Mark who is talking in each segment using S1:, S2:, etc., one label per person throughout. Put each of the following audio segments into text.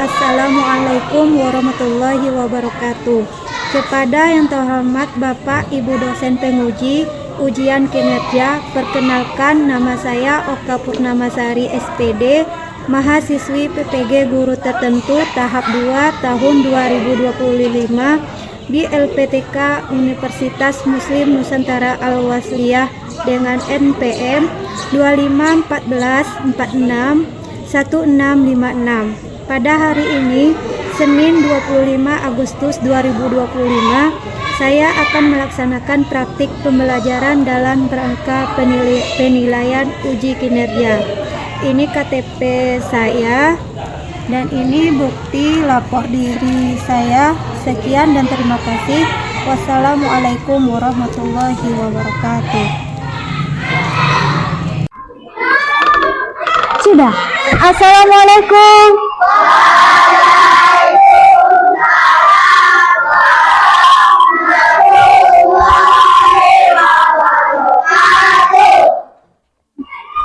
S1: Assalamualaikum warahmatullahi wabarakatuh. Kepada yang terhormat Bapak Ibu dosen penguji ujian kinerja, perkenalkan nama saya Oka Purnamasari SPD, mahasiswi PPG Guru Tertentu tahap 2 tahun 2025 di LPTK Universitas Muslim Nusantara Al-Wasliyah dengan NPM 2514461656. Pada hari ini, Senin 25 Agustus 2025, saya akan melaksanakan praktik pembelajaran dalam rangka penilaian uji kinerja. Ini KTP saya dan ini bukti lapor diri saya. Sekian dan terima kasih. Wassalamualaikum warahmatullahi wabarakatuh.
S2: Sudah. Assalamualaikum.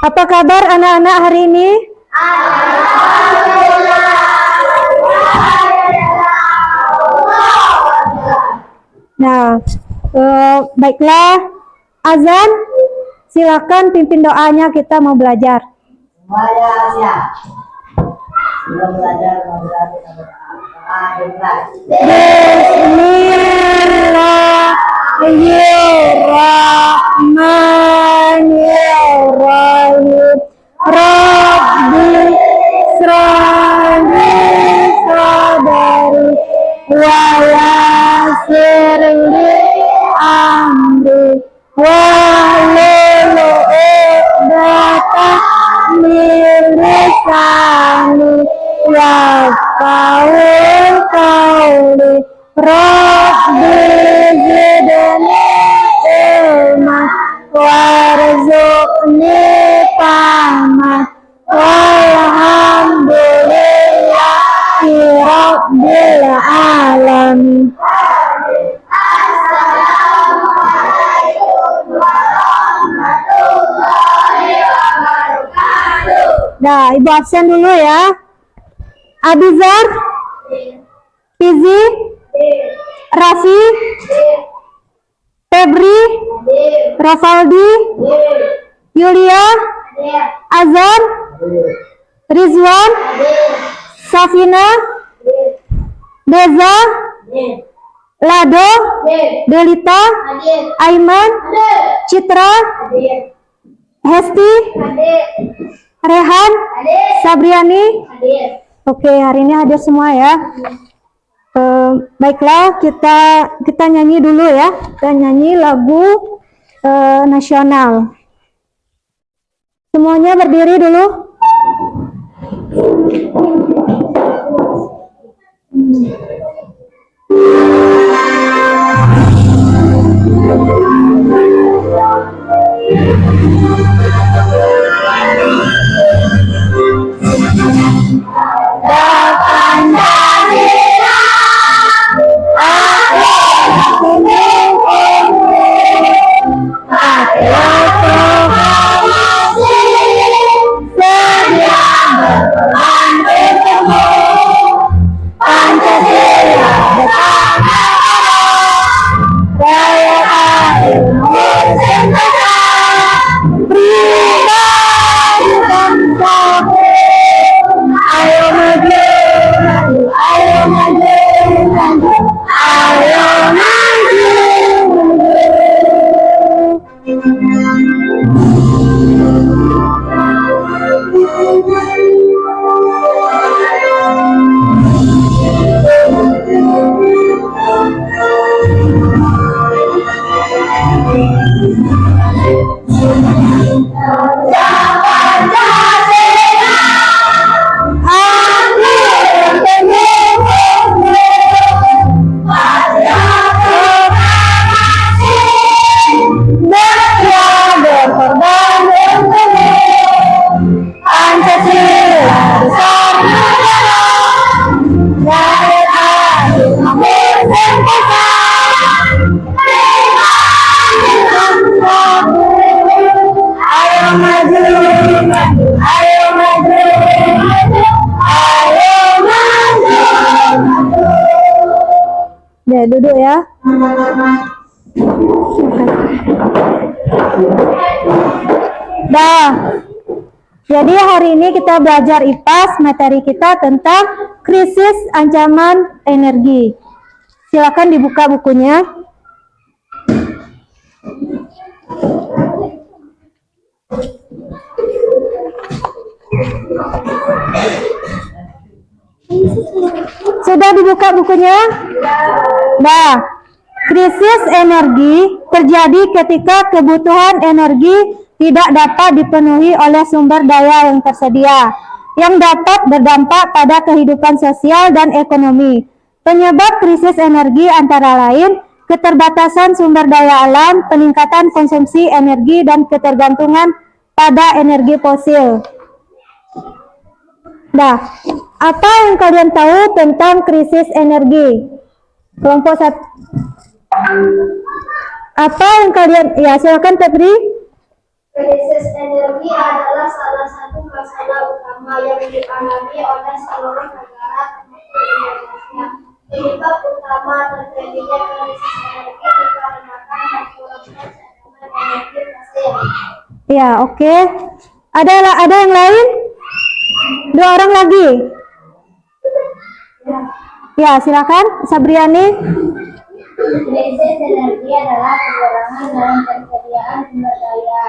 S2: Apa kabar anak-anak hari ini? Nah, baiklah, azan, silakan pimpin doanya, kita mau belajar.
S3: Semuanya siap. Sebelum belajar mau berarti
S2: Bismillahirrahmanirrahim. Rabbi shrahli sadri wa yassir li amri wahlul 'uqdatam min lisani yafqahu qawli. Rabbi zidni ilma warzuqni fahma walhamdulillahi rabbil alamin. Nah, Ibu absen dulu ya. Abizar, Fizi, Raffi, Febri, Rafaldi, Yulia, Azan, Rizwan, Safina, Deza, Lado, Delita, Aiman, Citra, Hesti, Rehan, Sabriani. Oke, hari ini hadir semua ya. Baiklah, kita nyanyi dulu ya. Kita nyanyi lagu nasional. Semuanya berdiri dulu. Oke, duduk ya. Dah. Jadi hari ini kita belajar IPAS, materi kita tentang krisis ancaman energi. Silakan dibuka bukunya. Sudah dibuka bukunya? Nah, krisis energi terjadi ketika kebutuhan energi tidak dapat dipenuhi oleh sumber daya yang tersedia, yang dapat berdampak pada kehidupan sosial dan ekonomi. Penyebab krisis energi antara lain keterbatasan sumber daya alam, peningkatan konsumsi energi, dan ketergantungan pada energi fosil. Nah, apa yang kalian tahu tentang krisis energi? Kelompok satu. Apa yang kalian, ya silakan Febri.
S4: Krisis energi adalah salah satu masalah utama yang dialami oleh seluruh negara termasuk Indonesia. Penyebab utama terjadinya krisis energi dikarenakan berkurangnya cadangan energi fosil.
S2: Ya, oke. Ada yang lain? 2 orang lagi. Ya, silakan Sabriani.
S4: Krisis energi adalah kekurangan dalam persediaan sumber daya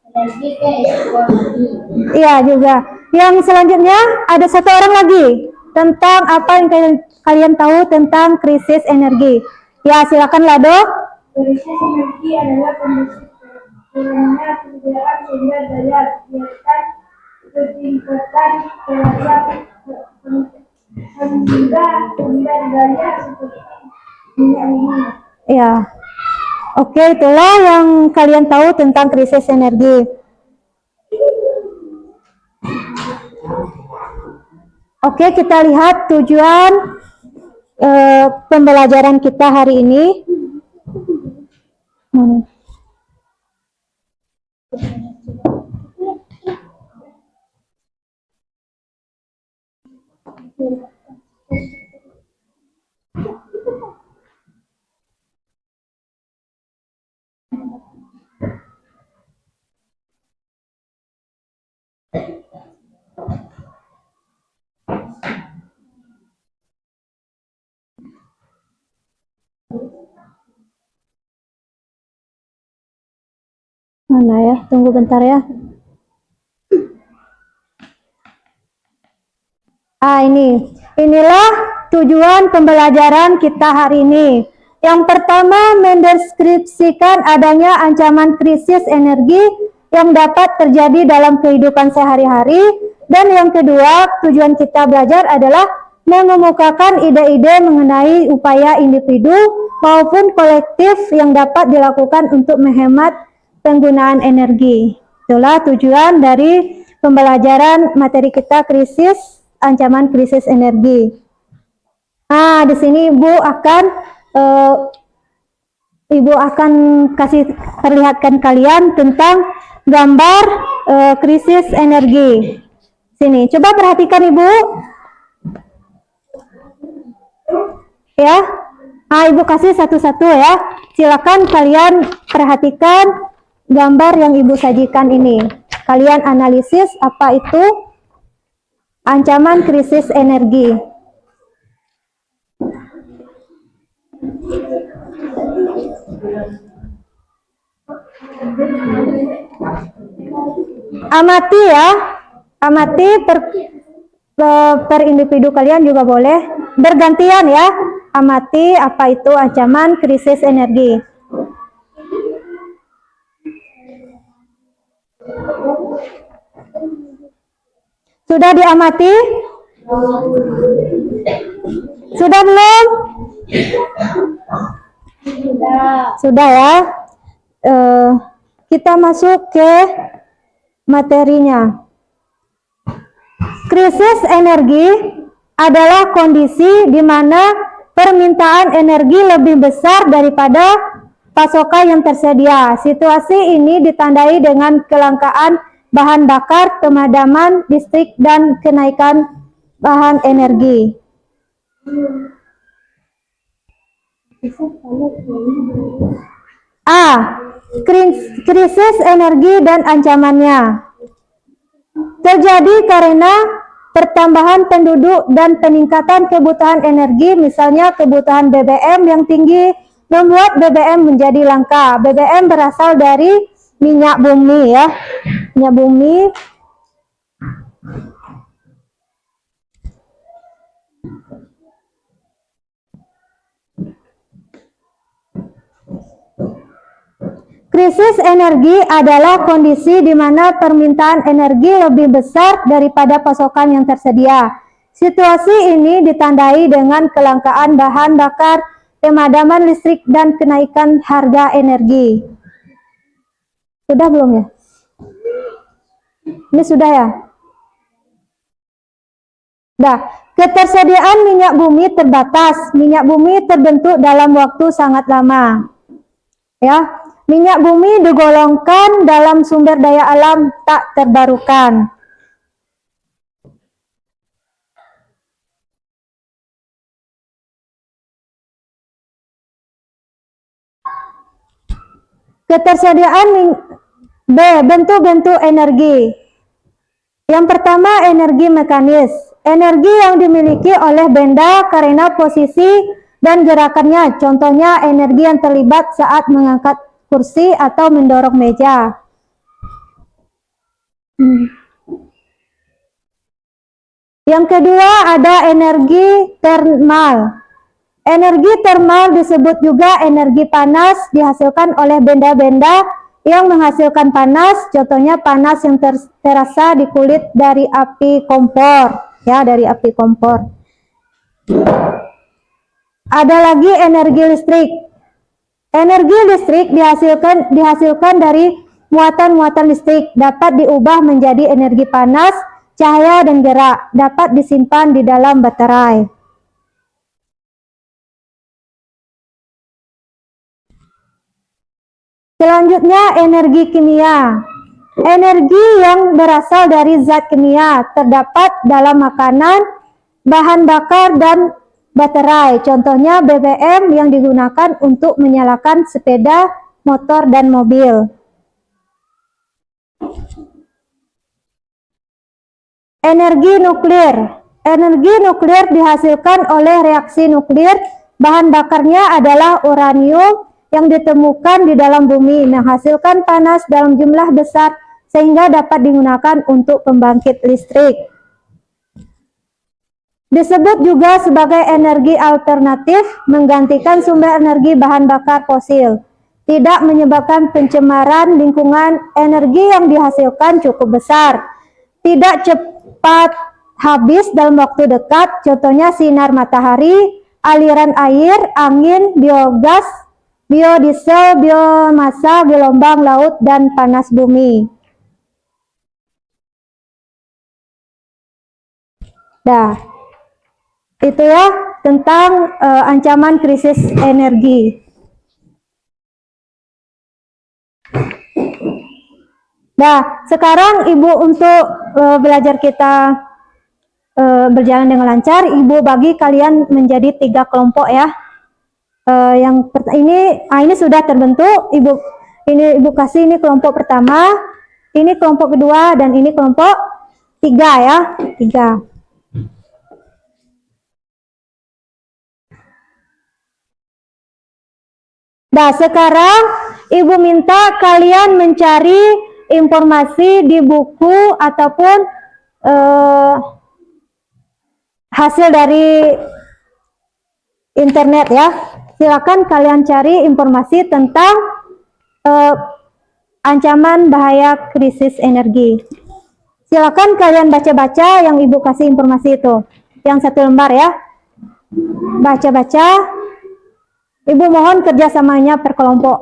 S4: energi ke ekonomi.
S2: Iya juga. Yang selanjutnya ada 1 orang lagi tentang apa yang kalian tahu tentang krisis energi. Ya, silakan Lado.
S4: Krisis energi adalah kondisi kurangnya persediaan sumber daya biarkan ketingkatan terhadap hingga sumber daya seperti minyak ini.
S2: Ya. Oke, itulah yang kalian tahu tentang krisis energi. Oke, kita lihat tujuan pembelajaran kita hari ini. Mana ya? Tunggu bentar ya. Inilah tujuan pembelajaran kita hari ini. Yang pertama, mendeskripsikan adanya ancaman krisis energi yang dapat terjadi dalam kehidupan sehari-hari. Dan yang kedua, tujuan kita belajar adalah mengemukakan ide-ide mengenai upaya individu maupun kolektif yang dapat dilakukan untuk menghemat penggunaan energi. Itulah tujuan dari pembelajaran materi kita krisis, ancaman krisis energi. Nah, di sini Ibu akan kasih perlihatkan kalian tentang gambar krisis energi. Sini, coba perhatikan Ibu. Ya. Nah, Ibu kasih satu-satu ya. Silakan kalian perhatikan gambar yang Ibu sajikan ini. Kalian analisis apa itu ancaman krisis energi. Amati ya. Amati per individu kalian juga boleh. Bergantian ya. Amati apa itu ancaman krisis energi. Sudah diamati? Sudah belum? Sudah ya. Kita masuk ke materinya. Krisis energi adalah kondisi di mana permintaan energi lebih besar daripada pasokan yang tersedia. Situasi ini ditandai dengan kelangkaan bahan bakar, pemadaman listrik, dan kenaikan bahan energi. A. Krisis energi dan ancamannya. Terjadi karena pertambahan penduduk dan peningkatan kebutuhan energi, misalnya kebutuhan BBM yang tinggi membuat BBM menjadi langka. BBM berasal dari minyak bumi ya. Minyak bumi. Krisis energi adalah kondisi di mana permintaan energi lebih besar daripada pasokan yang tersedia. Situasi ini ditandai dengan kelangkaan bahan bakar, pemadaman listrik, dan kenaikan harga energi. Sudah belum ya? Ini sudah ya? Nah, ketersediaan minyak bumi terbatas. Minyak bumi terbentuk dalam waktu sangat lama. Ya, minyak bumi digolongkan dalam sumber daya alam tak terbarukan. Ketersediaan B. Bentuk-bentuk energi. Yang pertama, energi mekanis. Energi yang dimiliki oleh benda karena posisi dan gerakannya. Contohnya, energi yang terlibat saat mengangkat kursi atau mendorong meja. Yang kedua, ada energi termal. Energi termal disebut juga energi panas, dihasilkan oleh benda-benda yang menghasilkan panas. Contohnya panas yang terasa di kulit dari api kompor, ya, dari api kompor. Ada lagi energi listrik. Energi listrik dihasilkan dari muatan-muatan listrik, dapat diubah menjadi energi panas, cahaya, dan gerak, dapat disimpan di dalam baterai. Selanjutnya, energi kimia. Energi yang berasal dari zat kimia terdapat dalam makanan, bahan bakar, dan baterai. Contohnya BBM yang digunakan untuk menyalakan sepeda, motor, dan mobil. Energi nuklir. Energi nuklir dihasilkan oleh reaksi nuklir. Bahan bakarnya adalah uranium yang ditemukan di dalam bumi, menghasilkan panas dalam jumlah besar sehingga dapat digunakan untuk pembangkit listrik. Disebut juga sebagai energi alternatif, menggantikan sumber energi bahan bakar fosil. Tidak menyebabkan pencemaran lingkungan, energi yang dihasilkan cukup besar. Tidak cepat habis dalam waktu dekat, contohnya sinar matahari, aliran air, angin, biogas, biodiesel, biomasa, gelombang laut, dan panas bumi. Nah, itu ya tentang ancaman krisis energi. Nah, sekarang Ibu untuk belajar kita berjalan dengan lancar, Ibu bagi kalian menjadi 3 kelompok ya. Ini sudah terbentuk. Ibu kasih ini kelompok pertama, ini kelompok kedua, dan ini kelompok 3 ya, 3. Nah, sekarang Ibu minta kalian mencari informasi di buku ataupun hasil dari internet ya. Silakan kalian cari informasi tentang ancaman bahaya krisis energi. Silakan kalian baca-baca yang Ibu kasih informasi itu. Yang 1 lembar ya. Baca-baca. Ibu mohon kerjasamanya per kelompok.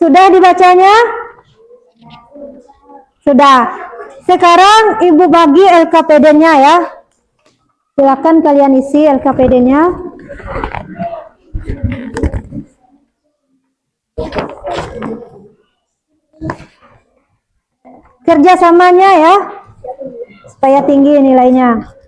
S2: Sudah dibacanya? Sudah. Sekarang Ibu bagi LKPD-nya ya. Silakan kalian isi LKPD-nya. Kerjasamanya ya, supaya tinggi nilainya.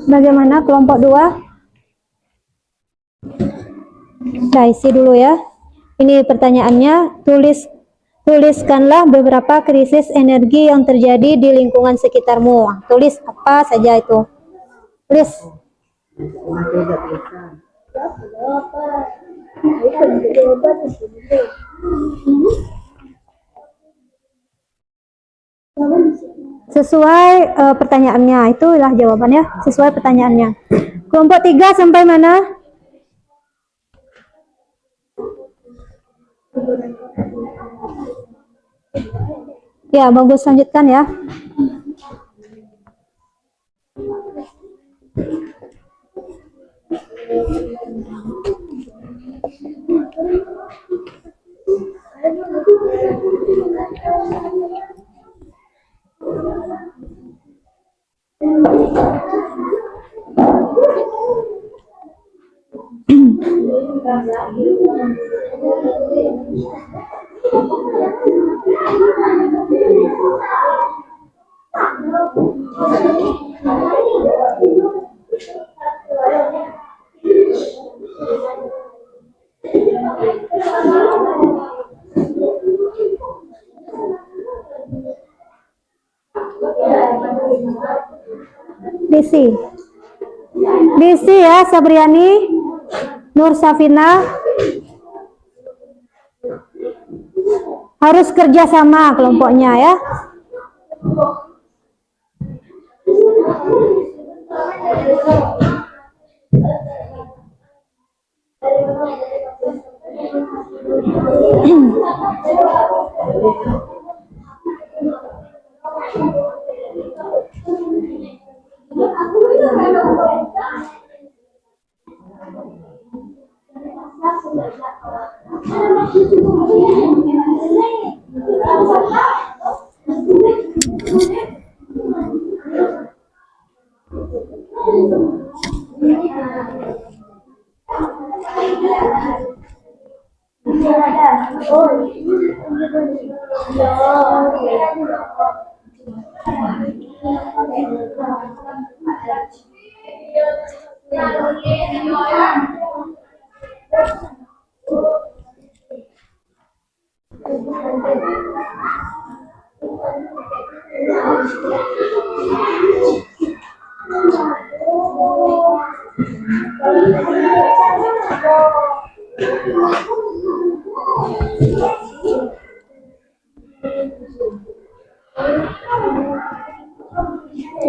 S2: Bagaimana kelompok 2? Nah, isi dulu ya. Ini pertanyaannya, tuliskanlah beberapa krisis energi yang terjadi di lingkungan sekitarmu. Tulis apa saja itu. Tulis. Sesuai pertanyaannya, itulah jawabannya sesuai pertanyaannya. Kelompok 3 sampai mana? Ya, bagus, lanjutkan ya. Disi ya, Sabriani, Nur Safina, harus kerjasama kelompoknya ya.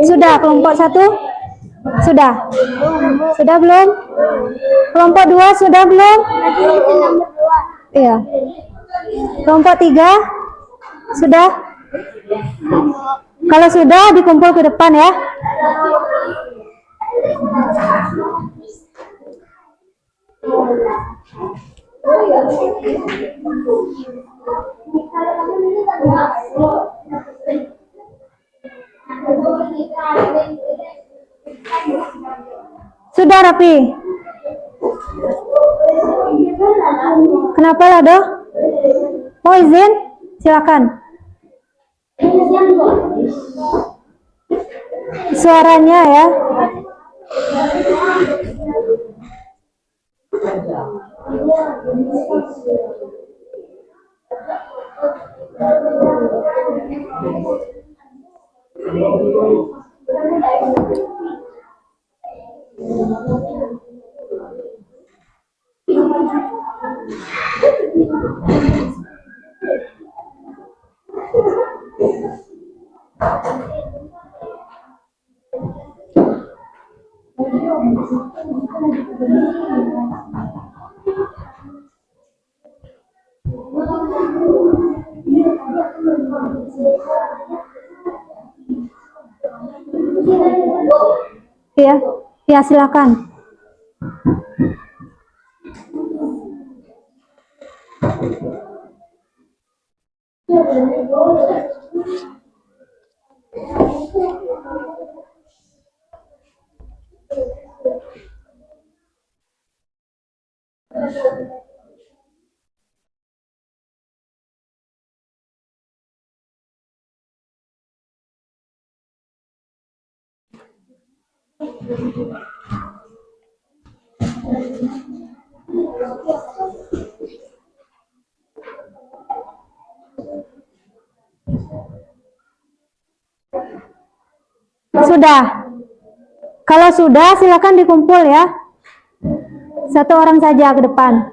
S2: Sudah kelompok 1? Sudah? Sudah belum? Kelompok 2 sudah belum? Iya. Kelompok 3? Sudah? Kalau sudah, dikumpul ke depan ya. Sudah rapi? Kenapa Lado? Mau izin? Silakan. Suaranya ya. Ya, ya silakan. Sudah. Kalau sudah, silakan dikumpul ya. Satu orang saja ke depan.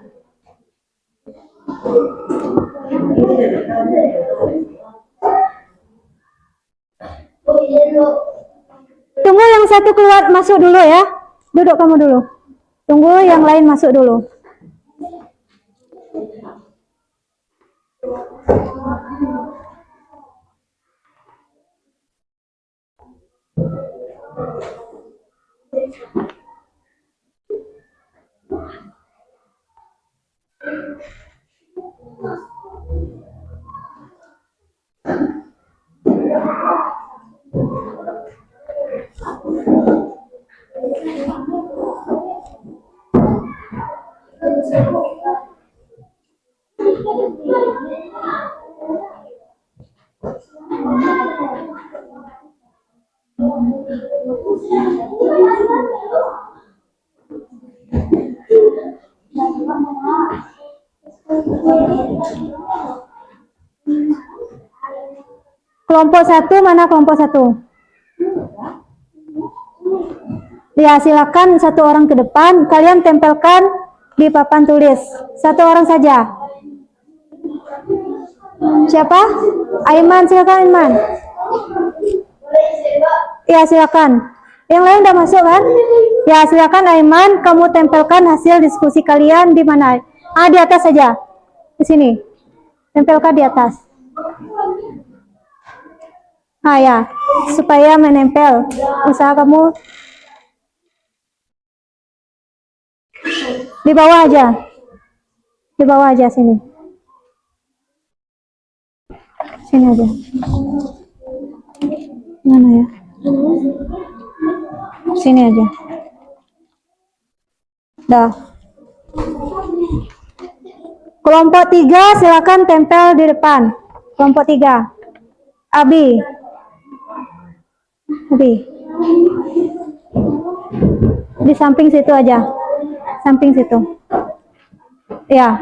S2: Tunggu yang satu keluar masuk dulu ya. Duduk kamu dulu. Tunggu yang lain masuk dulu. Kelompok satu, mana kelompok satu? Ya, silakan satu orang ke depan. Kalian tempelkan di papan tulis. Satu orang saja. Siapa? Aiman, silakan Aiman. Ya, silakan. Yang lain udah masuk kan? Ya, silakan Aiman. Kamu tempelkan hasil diskusi kalian di mana? Di atas saja. Di sini. Tempelkan di atas. Ya, supaya menempel. Usaha kamu di bawah aja. Di bawah aja sini. Sini aja. Mana ya? Sini aja. Dah. Kelompok 3 silakan tempel di depan. Kelompok 3. Abi. Di samping situ aja. Samping situ. Ya.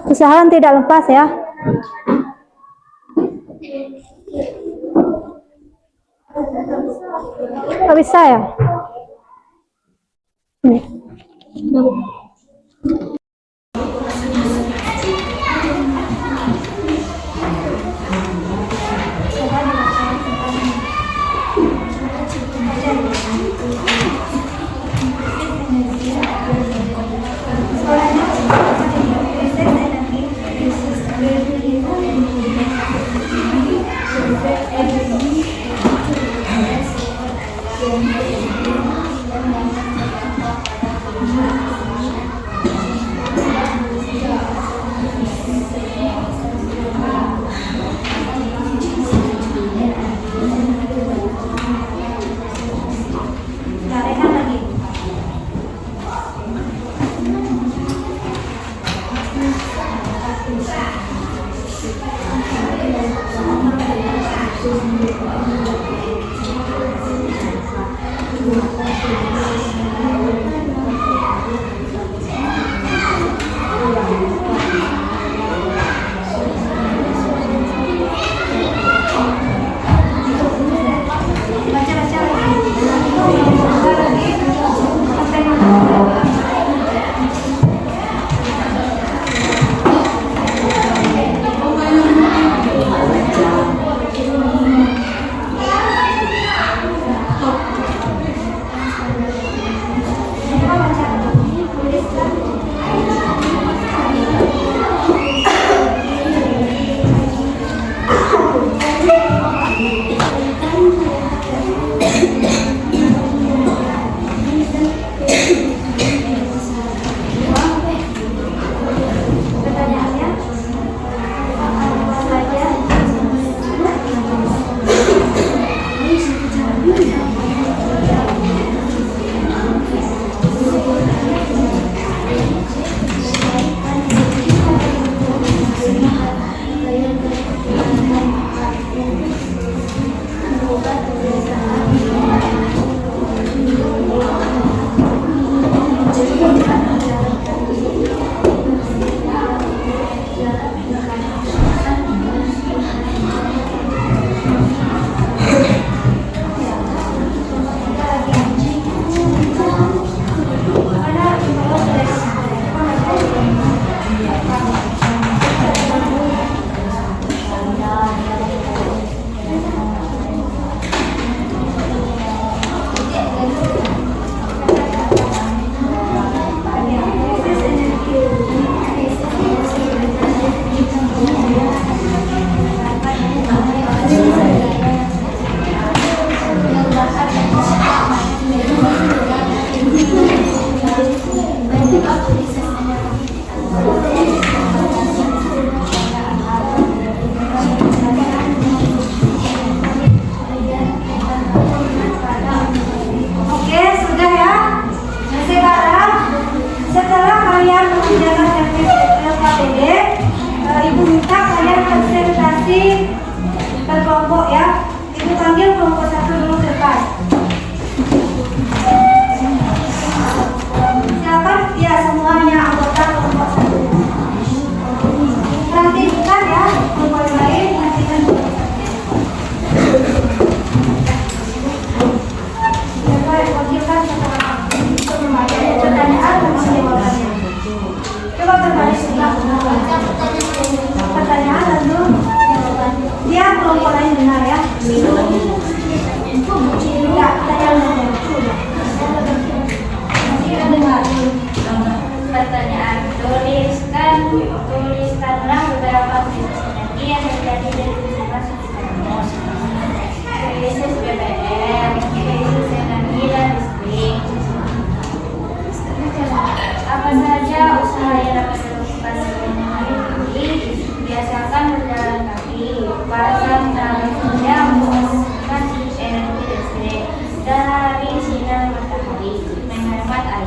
S2: Usahakan tidak lepas ya. Nggak bisa ya?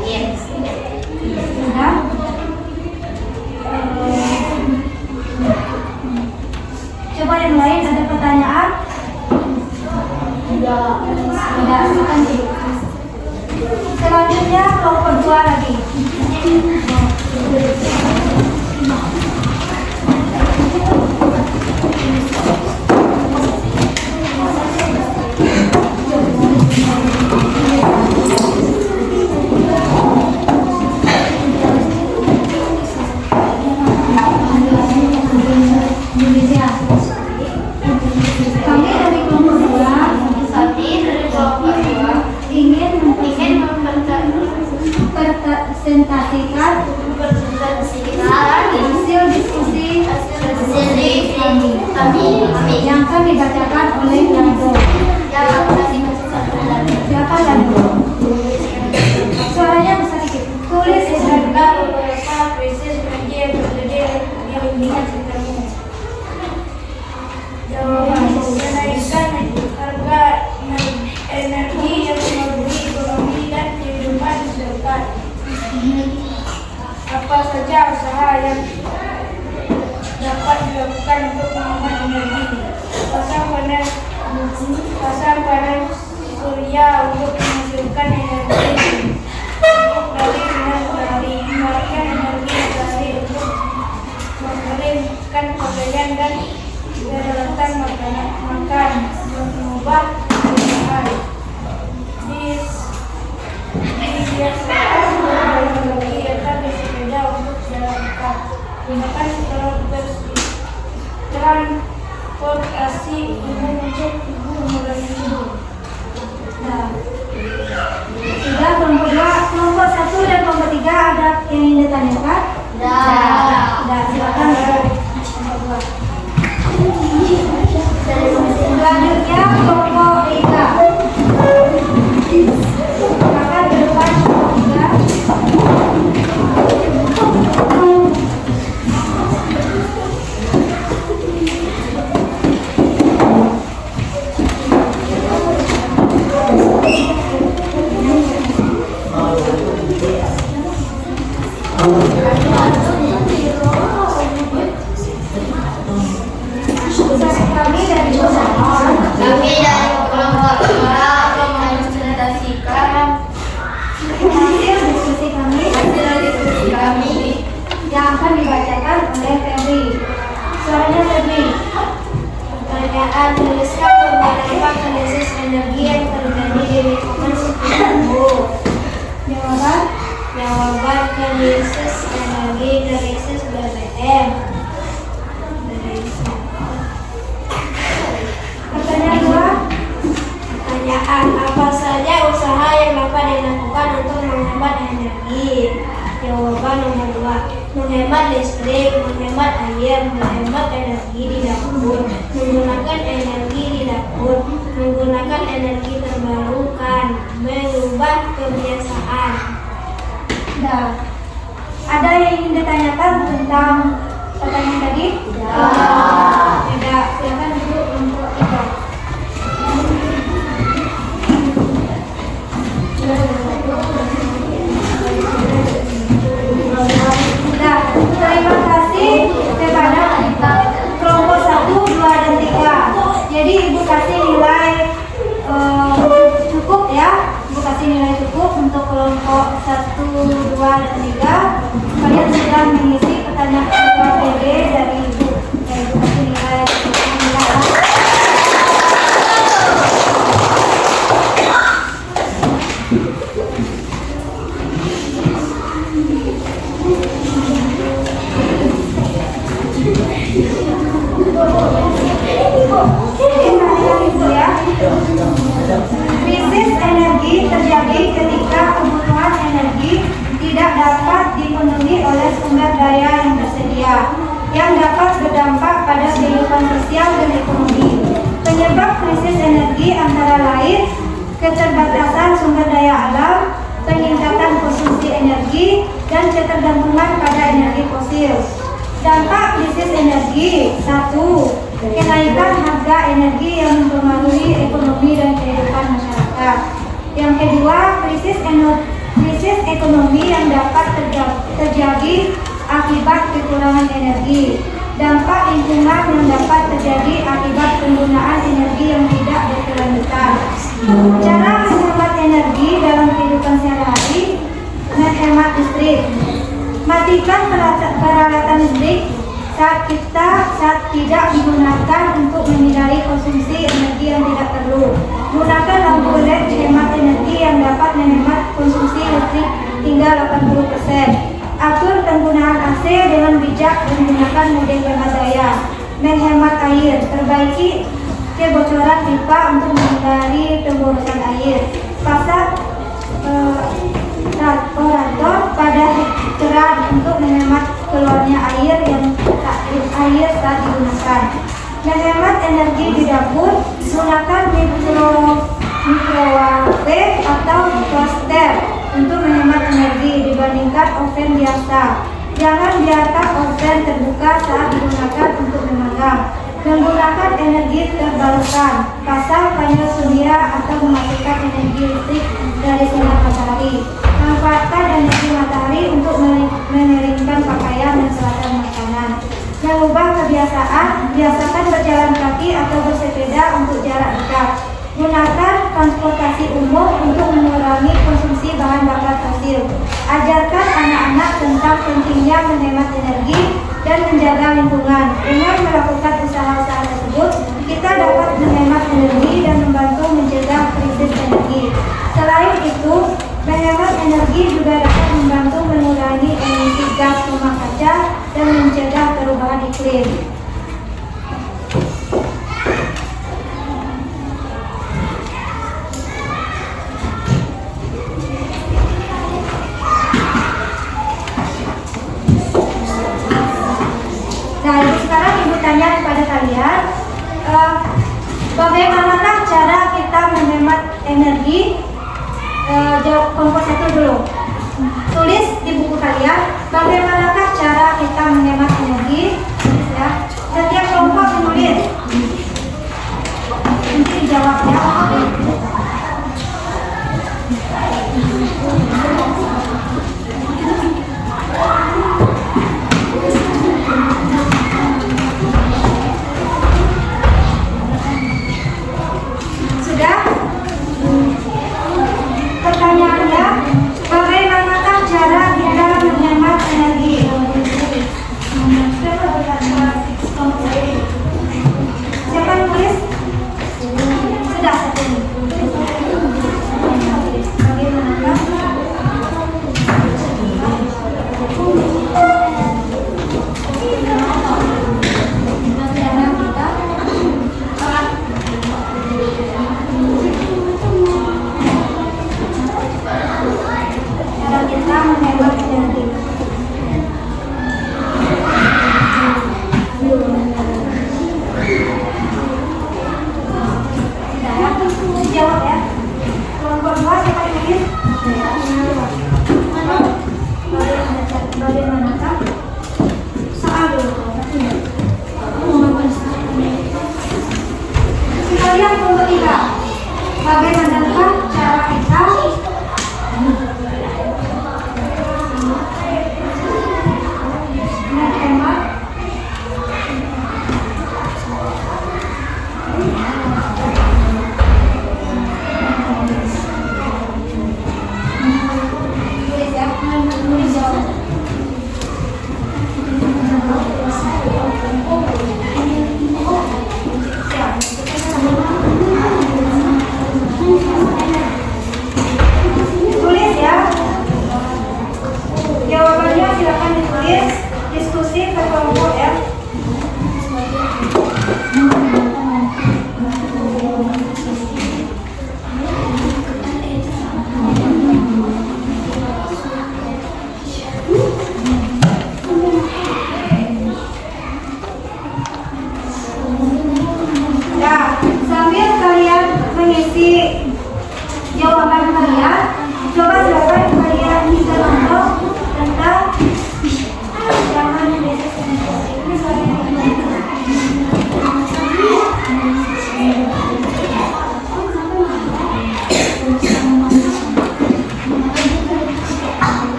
S4: lain.
S1: Sudah. Coba yang lain ada pertanyaan? Tidak. Silakan duduk. Selanjutnya kelompok 2 lagi. Kami dari kelompok 2 ingin mempresentasikan hasil diskusi kami yang akan dibacakan oleh Lando. Siapa Lando? Suaranya besar dikit. Tulis
S4: beberapa krisis energi yang terjadi yang meningkat sekitarmu. Jawaban: kenaikan harga energi yang mempengaruhi ekonomi dan kehidupan masyarakat. Apa saja usaha yang dapat dilakukan untuk menghemat energi? Pasang panel surya untuk menghasilkan energi dari matahari, menggunakan energi matahari untuk mengeringkan pakaian dan peralatan makan, mengubah kebiasaan. Dibiasakan berlari atau bersepeda untuk jalan dekat. Gunakan transportasi umum untuk mengurangi suhu.
S1: Nah, sudah kelompok 2, kelompok 1 dan kelompok 3 ada yang ingin ditanyakan? Sudah, silakan kelompok 2. Selanjutnya kelompok 3. Silakan ke depan kelompok 3. Kami dari kelompok 2 mempresentasikan hasil diskusi kami yang akan dibacakan oleh Febri. Suaranya Febri.
S4: Pertanyaan: tuliskan beberapa krisis energi yang terjadi di lingkungan sekitarmu. Jawaban: krisis energi, krisis BBM.
S1: Pertanyaan 2.
S4: Pertanyaan: apa saja usaha yang dapat dilakukan untuk menghemat energi? Jawaban nomor 2: menghemat listrik, menghemat air, menghemat energi di dapur, menggunakan energi di dapur, menggunakan energi terbarukan, mengubah kebiasaan.
S1: Nah, ada yang ingin ditanyakan tentang pertanyaan tadi? Tidak. Silakan duduk untuk 3. Nah, terima kasih kepada kelompok 1, 2, dan 3. Jadi Ibu kasih nilai cukup ya. Ibu kasih nilai cukup untuk kelompok 1, 2, dan 3. Kalian sudah mengisi pertanyaan KPD dari Ibu. Ibu kasih nilai cukup. Krisis energi terjadi ketika kebutuhan energi tidak dapat dipenuhi oleh sumber daya yang tersedia, yang dapat berdampak pada kehidupan sosial dan ekonomi. Penyebab krisis energi antara lain keterbatasan sumber daya alam, peningkatan konsumsi energi, dan ketergantungan pada energi fosil. Dampak krisis energi: 1. Kenaikan harga energi yang mempengaruhi ekonomi dan kehidupan masyarakat. Yang kedua, krisis ekonomi pengurangan energi. Dampak lingkungan yang dapat terjadi akibat penggunaan energi yang tidak berkelanjutan. Cara menghemat energi dalam kehidupan sehari-hari: menghemat listrik. Matikan peralatan listrik saat tidak digunakan untuk menghindari konsumsi energi yang tidak perlu. Gunakan lampu LED hemat energi yang dapat menghemat konsumsi listrik hingga 80%. Atur penggunaan AC dengan bijak dan gunakan model hemat daya. Menghemat air. Perbaiki kebocoran pipa untuk menghindari pemborosan air. Pasang evaporator pada keran untuk menghemat keluarnya air saat digunakan. Menghemat energi di dapur. Gunakan microwave atau toaster untuk menghemat energi dibandingkan oven biasa. Jangan biarkan oven terbuka saat digunakan untuk memanggang. Menggunakan energi terbarukan. Pasang panel surya atau mematikan energi listrik dari sinar matahari. Manfaatkan energi matahari untuk mengeringkan pakaian dan selatan makanan. Mengubah kebiasaan. Biasakan berjalan kaki atau bersepeda untuk jarak dekat. Gunakan transportasi umum untuk mengurangi konsumsi bahan bakar fosil. Ajarkan anak-anak tentang pentingnya menghemat energi dan menjaga lingkungan. Dengan melakukan usaha-usaha tersebut, kita dapat menghemat energi dan membantu mencegah krisis energi. Selain itu, menghemat energi juga dapat membantu mengurangi emisi gas rumah kaca dan mencegah perubahan iklim. Nah, sekarang Ibu tanya kepada kalian, bagaimanakah cara kita menghemat energi? Jawab kelompok 1 dulu. Tulis di buku kalian, bagaimanakah cara kita menghemat energi? Ya, setiap kelompok menulis. Nanti dijawab ya. Sudah? Pertanyaannya, bagaimanakah cara kita menghemat energi?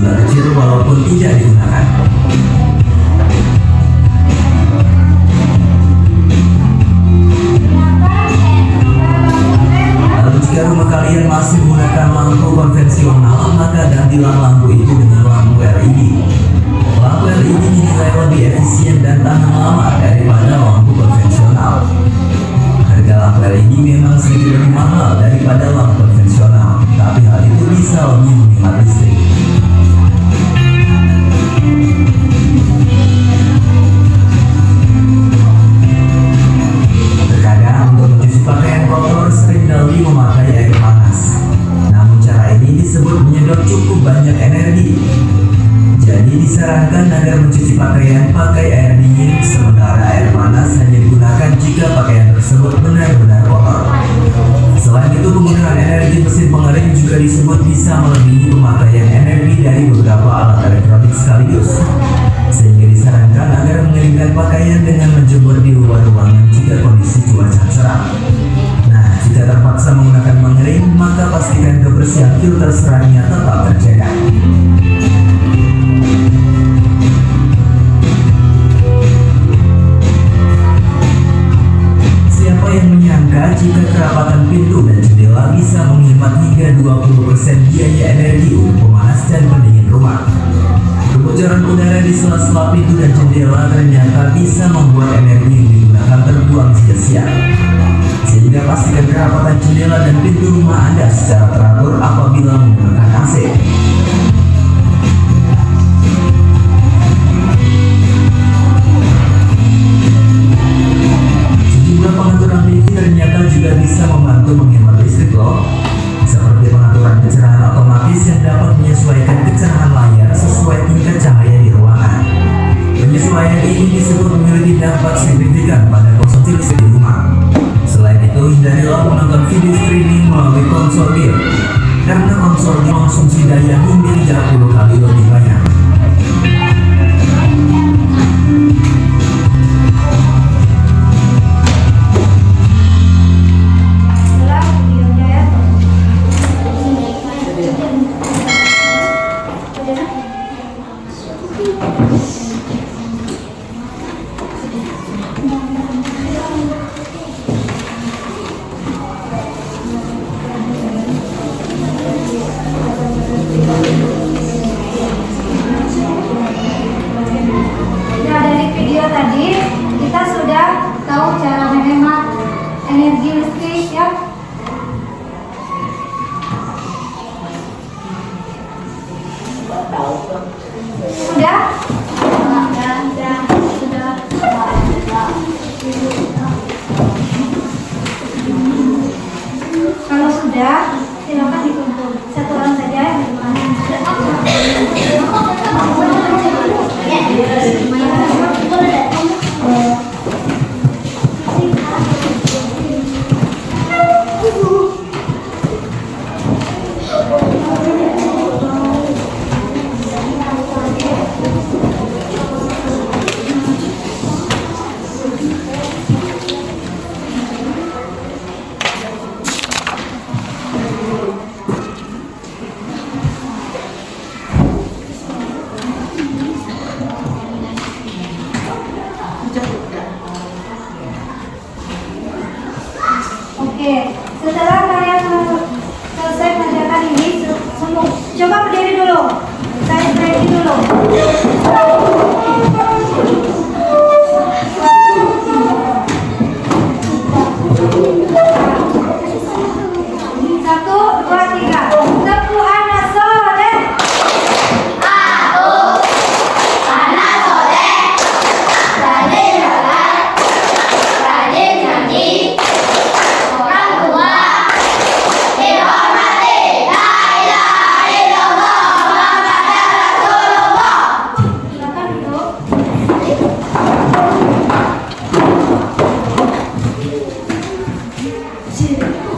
S5: berjumlah kecil walaupun tidak digunakan. Lalu jika rumah kalian masih menggunakan lampu konvensional, maka gantilah lampu itu dengan lampu LED. Lampu LED dinilai lebih efisien dan tahan lama daripada lampu konvensional. Harga lampu LED memang sedikit lebih mahal daripada lampu konvensional, tapi hal itu bisa lebih menghemat listrik. Terkadang untuk mencuci pakaian kotor seringkali memakai air panas. Namun cara ini disebut menyedot cukup banyak energi. Jadi disarankan agar mencuci pakaian pakai air dingin, sementara air panas hanya digunakan jika pakaian tersebut benar-benar kotor. Selain itu, penggunaan energi mesin pengering juga disebut bisa melebihi pemakaian energi dari beberapa alat elektronik sekaligus. Sehingga disarankan agar mengeringkan pakaian dengan menjemur di luar ruangan jika kondisi cuaca cerah. Nah, jika terpaksa menggunakan pengering, maka pastikan kebersihan filter serangnya tetap terjaga. Siapa yang menyangka jika kerapatan pintu dan jendela bisa menghemat hingga 20% biaya energi untuk pemanas dan pendingin rumah. Kebocoran udara di sela-sela pintu dan jendela ternyata bisa membuat energi yang digunakan terbuang sia-sia. Sehingga pastikan kerapatan jendela dan pintu rumah Anda secara teratur apabila menggunakan AC. Sejumlah pengaturan TV ternyata juga bisa membantu menghemat listrik loh. Seperti pengaturan pencerahan otomatis yang dapat menyesuaikan kecerahan layar sesuai tingkat cahaya di ruangan. Penyesuaian ini disebut memiliki dampak signifikan pada konsumsi listrik di rumah. Selain itu, hindarilah menonton video streaming melalui konsol game, karena konsol mengonsumsi daya hingga 30 kali lebih banyak.
S1: Nah, dari video tadi kita sudah tahu cara menghemat energi listrik ya. Sudah? Kalau sudah, silakan dikumpul. Satu orang saja yang Oke, setelah kalian selesai mengerjakan ini, coba berdiri dulu. Saya stretching dulu. Satu, dua, tiga. Tepu anak soleh.
S4: Rajin sholat, rajin ngaji, orang tua dihormati, la ilaha illallah Muhammadur Rasulullah.
S1: Silakan duduk.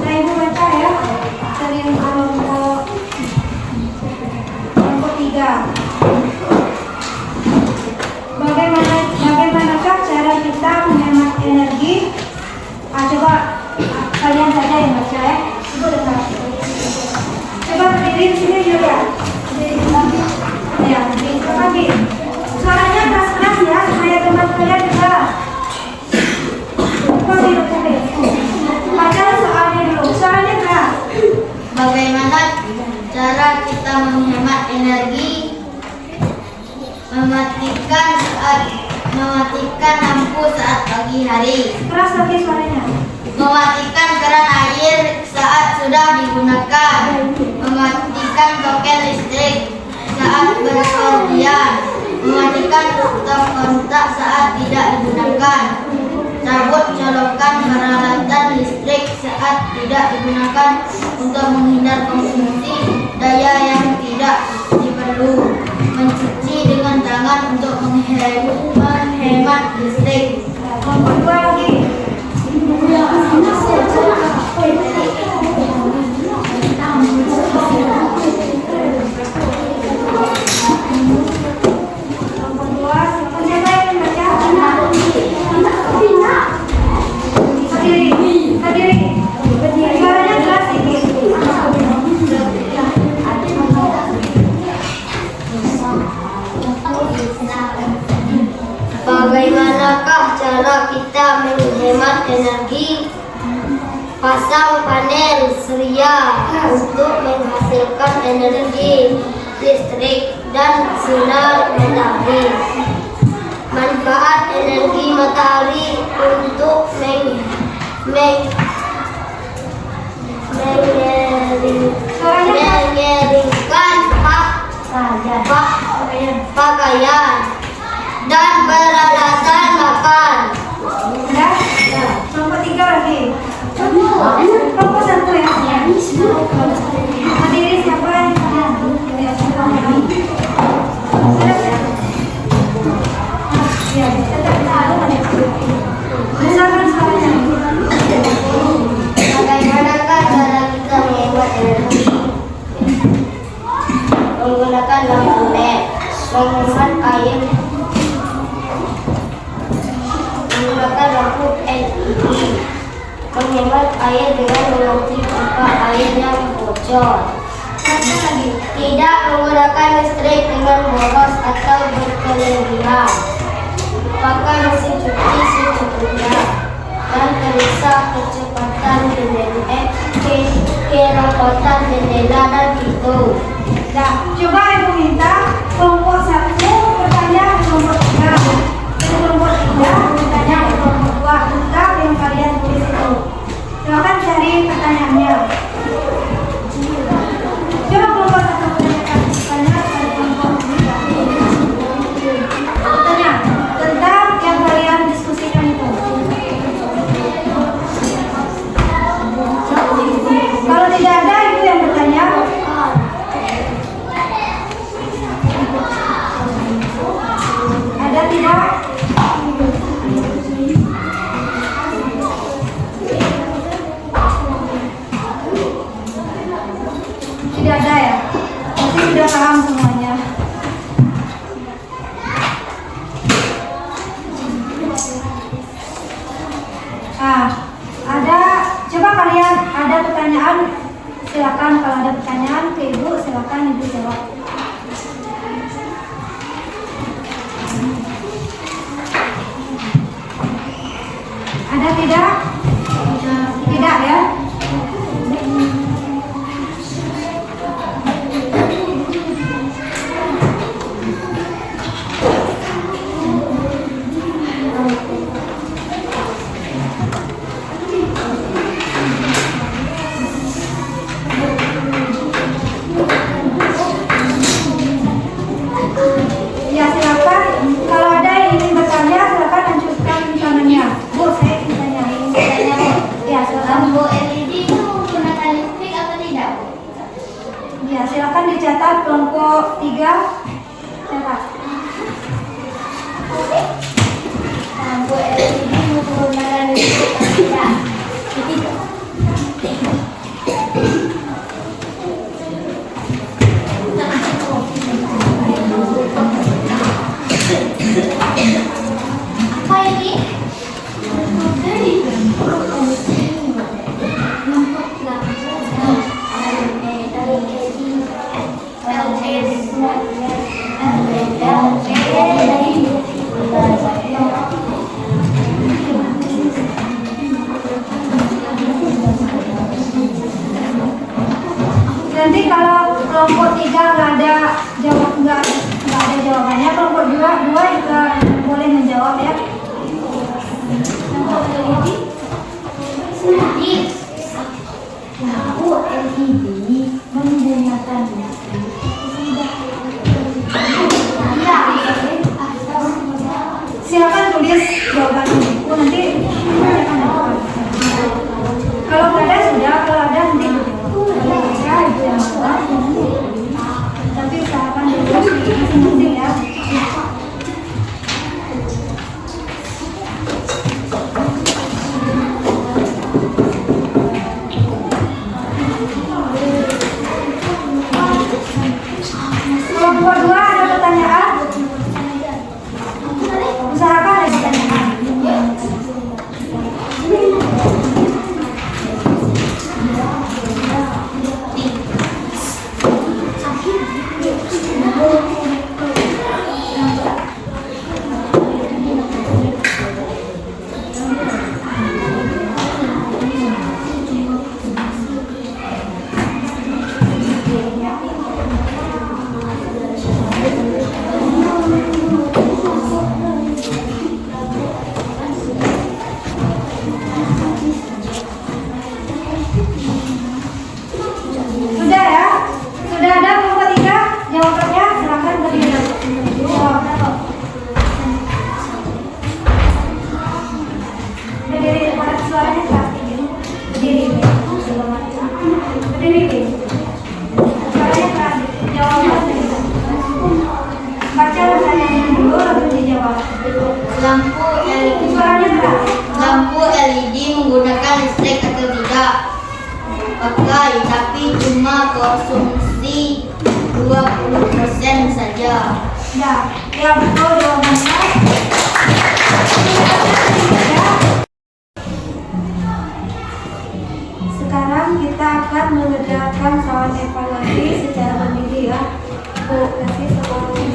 S1: Nah, ibu baca ya. Dari yang kelompok 3. Bagaimanakah cara kita menghemat energi? Coba kalian saja yang baca ya. Ibu dengar. Coba berdiri di sini juga. Berdiri di sini.
S4: menghemat energi, mematikan lampu saat pagi hari,
S1: Keras lagi suaranya.
S4: mematikan keran air saat sudah digunakan, mematikan token listrik saat berpergian, mematikan kontak saat tidak digunakan, cabut colokan peralatan listrik saat tidak digunakan untuk menghindar konsumsi daya yang tidak diperlu, mencuci dengan tangan untuk menghemat listrik.
S1: Kelompok 2 lagi. Kelompok 2, siapa yang membaca? Berdiri. Suaranya keras sedikit.
S4: Bagaimanakah cara kita menghemat energi? Pasang panel surya untuk menghasilkan energi listrik dan sinar matahari. Manfaat energi matahari untuk mengeringkan pakaian dan peralatan makan.
S1: Udah? Kelompok 3 lagi. Kelompok 1 ya. Berdiri siapa yang ya, tetap besarkan suaranya.
S4: Bagaimanakah cara kita menghemat energi? Menggunakan lampu LED, menghemat air, menggunakan lampu LED, menghemat air dengan mengganti pipa air yang bocor, tidak menggunakan listrik dengan boros atau berkelebihan, pakai mesin cuci secukupnya, dan periksa kecepatan kerapatan jendela dan pintu.
S1: Nah, coba ibu minta kelompok 1 bertanya ke kelompok 3, kelompok 3 bertanya ke kelompok 2 tentang yang kalian tulis itu. Silakan cari pertanyaannya. Coba kelompok 1 bertanya ke kelompok 3. Bertanya tentang yang kalian diskusikan itu. Kalau tidak ada ibu yang bertanya. Ada tidak? Tidak ada ya? Berarti sudah paham semuanya. Nah, coba kalian ada pertanyaan, silakan kalau ada pertanyaan ke ibu, silakan ibu jawab. Ada tidak? Tidak ya? Ya silakan. Kalau ada yang ingin bertanya, silakan lanjutkan tangannya. Bu, saya ingin tanya. Ya silakan.
S4: Lampu LED itu menggunakan listrik atau tidak?
S1: Ya silakan dicatat kelompok 3. Catat.
S4: Lampu LED menggunakan listrik atau tidak? Apa ini?
S1: jawaban ini. Nanti tanyakan depan. Kalau nggak ada sudah, kalau ada nanti ya ibu yang jawab. Tapi usahakan dulu masing-masing ya. Kelompok 2 ada pertanyaan? Usahakan ada pertanyaan. Sudah ya? Sudah ada kelompok 3 jawabannya? Silakan berdiri. Jawab. Berdiri, suaranya keras tinggi. Berdiri. Berdiri. Suaranya keras. Jawabannya. Baca pertanyaan dulu lalu dijawab.
S6: Lampu LED,
S1: Suaranya keras.
S6: lampu LED menggunakan listrik atau tidak? Pakai, tapi cuma konsumsi 20% saja.
S1: Ya, ya betul jawabannya. Sekarang kita akan mengerjakan soal evaluasi secara mandiri ya. Bu, kasih sebelum.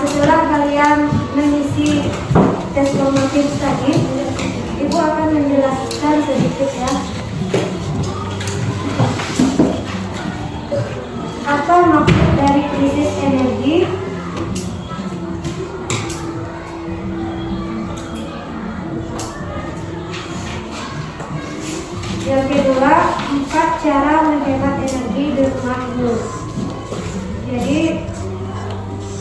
S1: Setelah kalian mengisi tes formatif tadi, Ibu akan menjelaskan sedikit ya. Apa maksud dari krisis energi? Yang kedua, 4 cara menghemat energi di rumahmu. Jadi,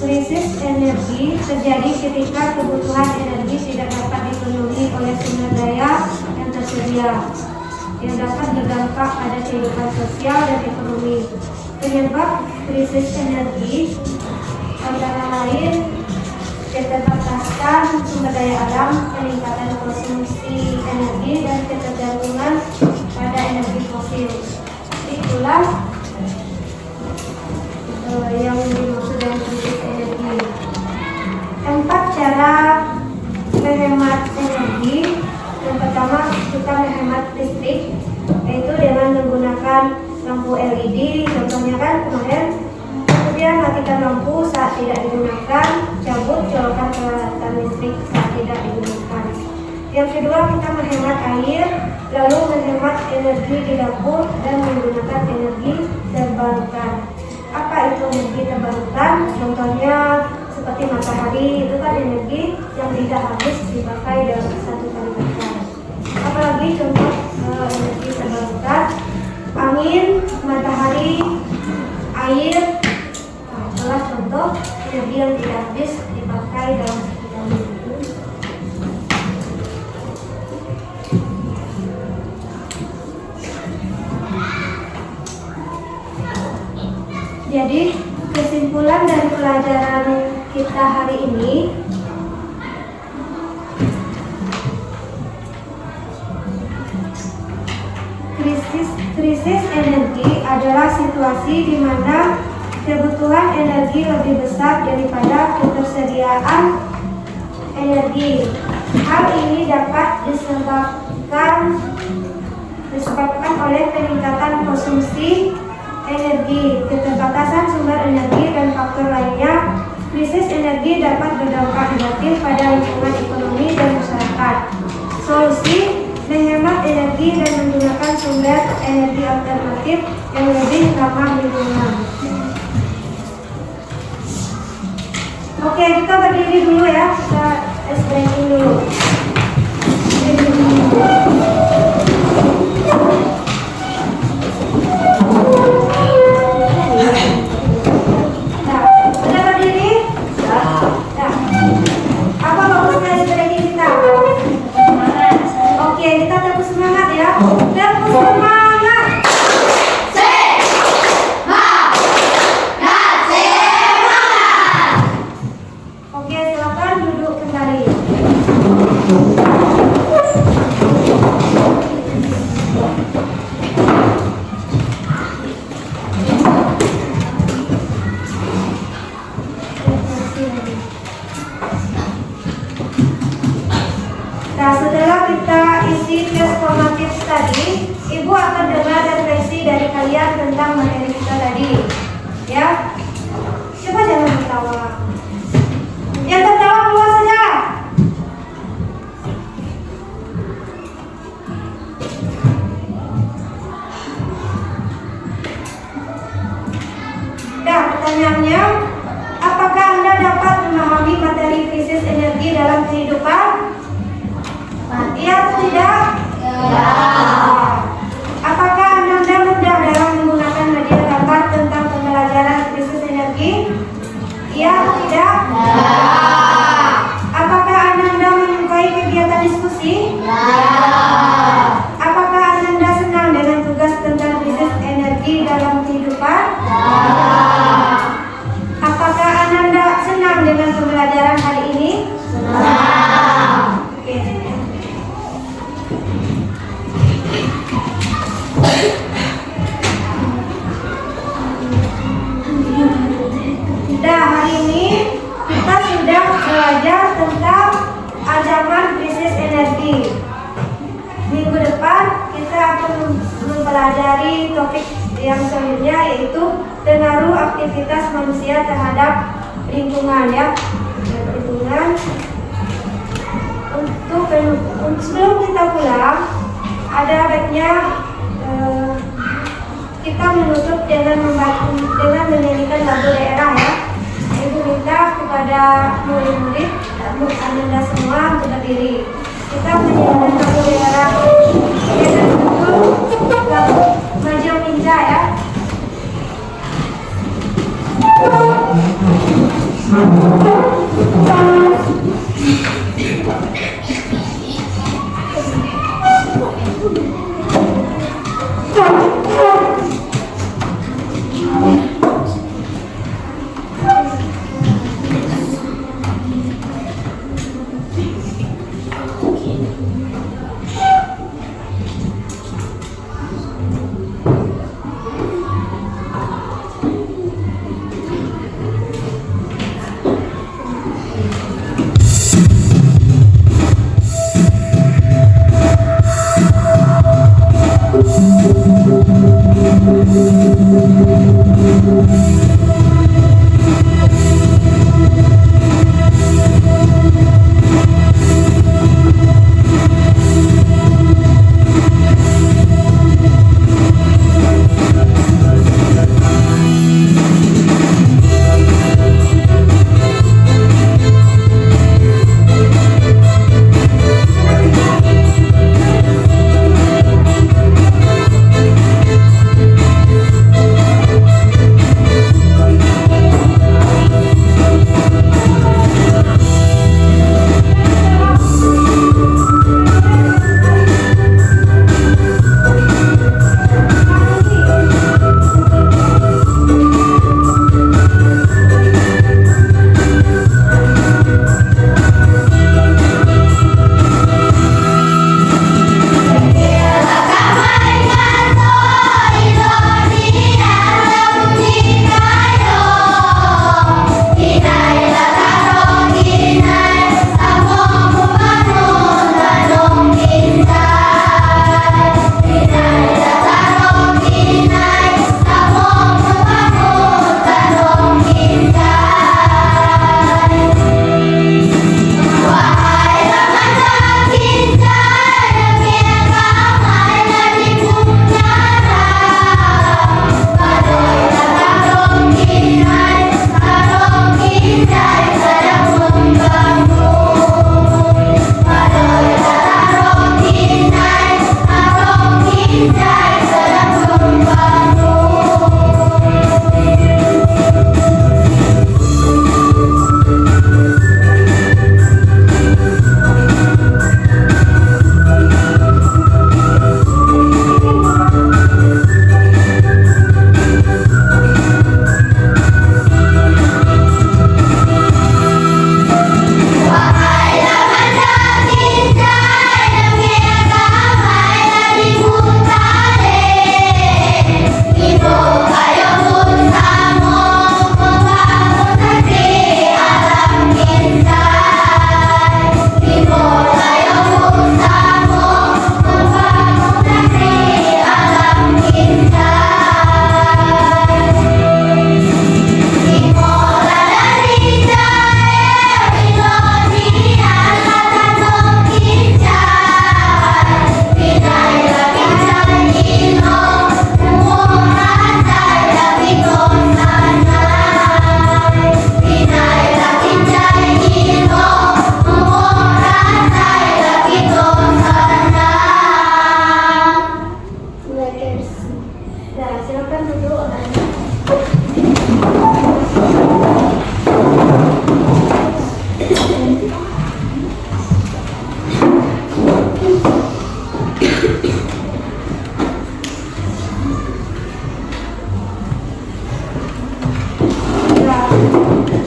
S1: krisis energi terjadi ketika kebutuhan energi tidak dapat dipenuhi oleh sumber daya yang tersedia, yang dapat berdampak pada kehidupan sosial dan ekonomi. Penyebab krisis energi antara lain keterbatasan sumber daya alam, peningkatan konsumsi energi, dan ketergantungan pada energi fosil. Itulah yang dimaksud dengan krisis energi. 4 cara menghemat energi. Yang pertama, kita menghemat listrik, yaitu dengan menggunakan lampu LED, contohnya kan kemarin. Kemudian matikan lampu saat tidak digunakan, cabut colokan peralatan listrik saat tidak digunakan. Yang kedua, kita menghemat air, lalu menghemat energi di dapur dan menggunakan energi terbarukan. Apa itu energi terbarukan? Contohnya seperti matahari, itu kan energi yang tidak habis dipakai dalam satu kali pakai. Apalagi contoh energi terbarukan, angin, matahari, air. Adalah contoh energi yang tidak habis dipakai dalam satu kali. Jadi kesimpulan dari pelajaran kita hari ini, krisis energi adalah situasi di mana kebutuhan energi lebih besar daripada ketersediaan energi. Hal ini dapat disebabkan oleh peningkatan konsumsi energi, keterbatasan sumber energi, dan faktor lainnya. Krisis energi dapat berdampak negatif pada lingkungan ekonomi dan masyarakat. Solusi: menghemat energi dan menggunakan sumber energi alternatif yang lebih ramah lingkungan. Oke, kita berdiri dulu ya, kita stretching dulu. Nah, udah berdiri? Nah, apa bagusnya stretching kita? Oke, kita tepuk semangat ya. Tepuk semangat. Nah, setelah kita isi tes formatif tadi, Ibu akan dengar refleksi dari kalian tentang materi kita tadi. Ya, coba jangan tertawa. Yang tertawa keluar saja. Nah, pertanyaannya, apakah Anda dapat memahami materi krisis energi dalam kehidupan? Iya atau tidak? Ya. Apakah Anda mudah dalam menggunakan media datar tentang pembelajaran krisis energi? Iya atau tidak? Ya. Apakah Anda menyukai kegiatan diskusi? Ya. Apakah Anda senang dengan tugas tentang krisis energi dalam kehidupan? Ya. Apakah Anda senang dengan pembelajaran hari ini? Senang. Oke. Nah, hari ini kita sudah belajar tentang ancaman krisis energi. Minggu depan kita akan mempelajari topik yang selanjutnya, yaitu pengaruh aktivitas manusia terhadap lingkungan ya. Lingkungan. Sebelum kita pulang, ada baiknya kita menutup dengan menyanyikan lagu daerah ya. Ibu minta kepada murid-murid Anda semua untuk berdiri. Kita menyanyikan lagu daerah yang berjudul lagu Maju Ninja ya.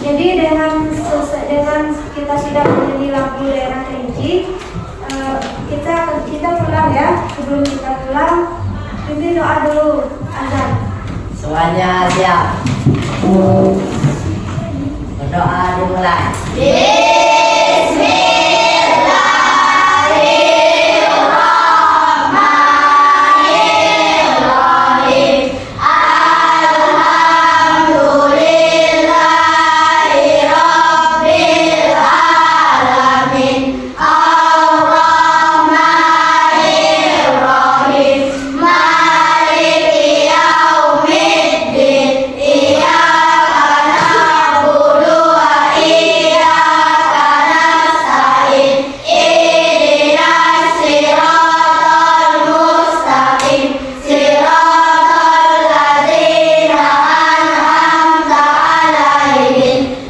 S1: Jadi dengan kita sudah menyanyi lagu daerah Kerinci, kita pulang ya. Sebelum kita pulang, pimpin doa dulu azan.
S3: Semuanya siap. Berdoa dimulai.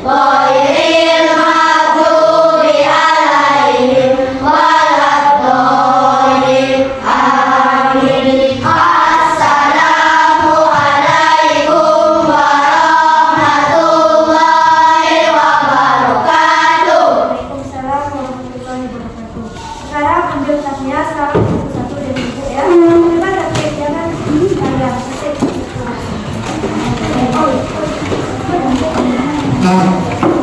S1: Waalaikumsalam warahmatullahi wabarakatuh. Sekarang ambil tasnya satu dari ibu ya. Coba tapi jangan kalian ketik. Oh,